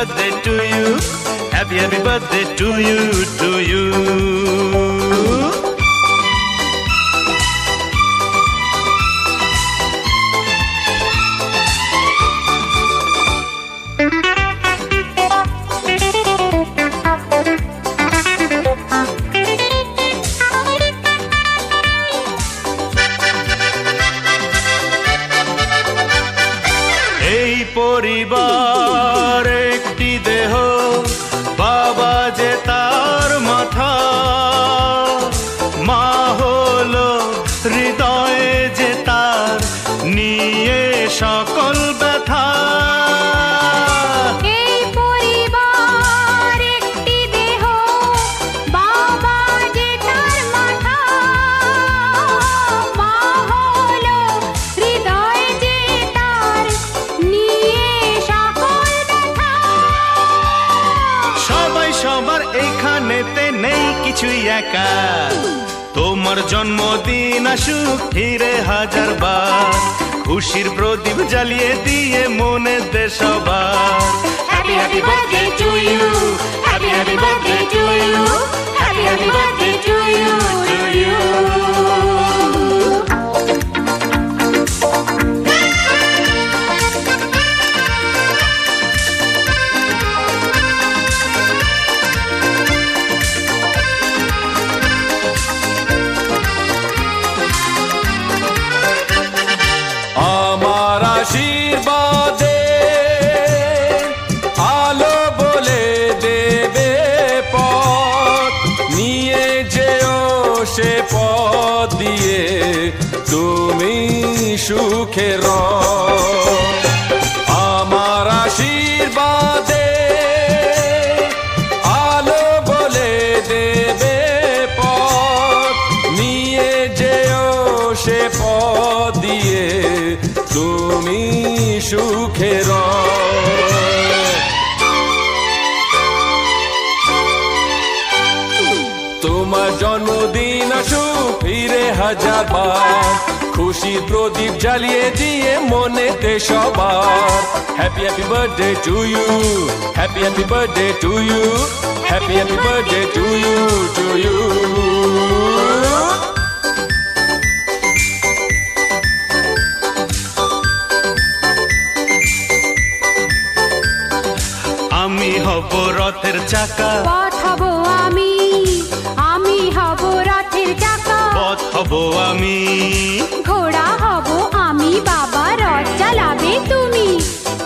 birthday to you. Happy birthday to you, to you. এই পরিবার একটি দেহ, বাবা যে তার মাথা, মা হলো হৃদয়ে যে তার, নিয়ে সকল ব্যথা। এই পরিবার একটি দেহ, বাবা যে তার মাথা, মা হলো হৃদয় যে তার, নিয়ে সকল ব্যথা। সবাই সবার এইখানেতে নেই কিছুই একা, তোমার জন্মদিন আসুক ফিরে হাজার বার, খুশির প্রদীপ জ্বালিয়ে দিয়ে মনে দে সবার। Happy happy birthday to you, happy happy birthday to you, happy happy birthday to you, to you. আমার আশীর্বাদে আলো বলে দেবে পথ, নিয়ে যেও সে পথ দিয়ে তুমি সুখে রথ। আমার আশীর্বাদে আলো বলে দেবে পথ, নিয়ে যেও সে পথ দিয়ে তুমি সুখে রথ। তোমার জন্মদিন আসুক ফিরে হাজার বার, খুশির প্রদীপ জ্বালিয়ে দিয়ে মনেতে সবার। Happy happy birthday to you, happy happy birthday to you, happy happy birthday to you, to you. আমি হব রথের চাকা, পথ হব আমি, আমি হব রথের চাকা, পথ হব আমি, ঘোড়া হব আমি, বাবা রথ চালাবে তুমি,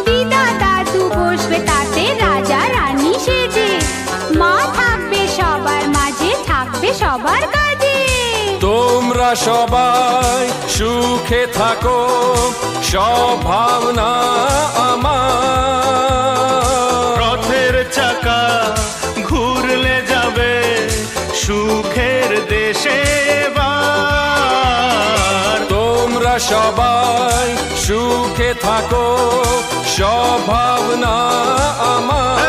দিদা দাদু বসবে তাতে রাজা রানী সেজে, মা থাকবে সবার মাঝে, থাকবে সবার কাজে। তোমরা সবাই সুখে থাকো, সব ভাবনা আমার। রথের চাকা ঘুরলে যাবে সুখের দেশে এবার। তোমরা সবাই সুখে থাকো, সব ভাবনা আমার।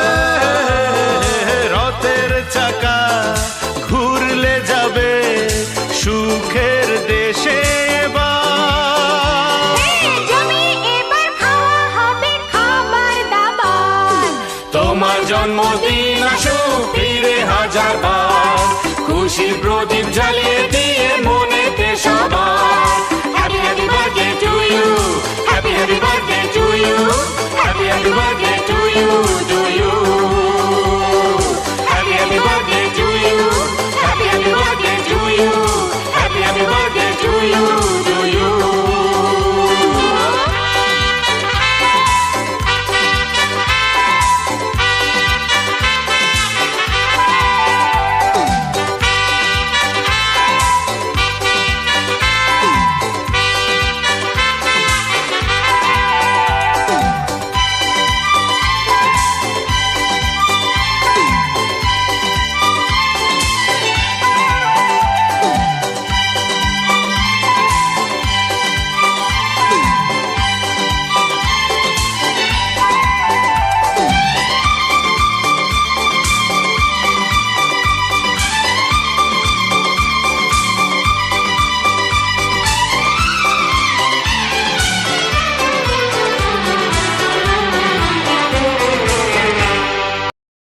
রথের চাকা ঘুরলে যাবে সুখের দেশে এবার। জমি এবার খাওয়া হবে খাবার দাবার, তোমার জন্মদিন আসুক ফিরে হাজার বার, খুশির প্রদীপ জ্বালিয়ে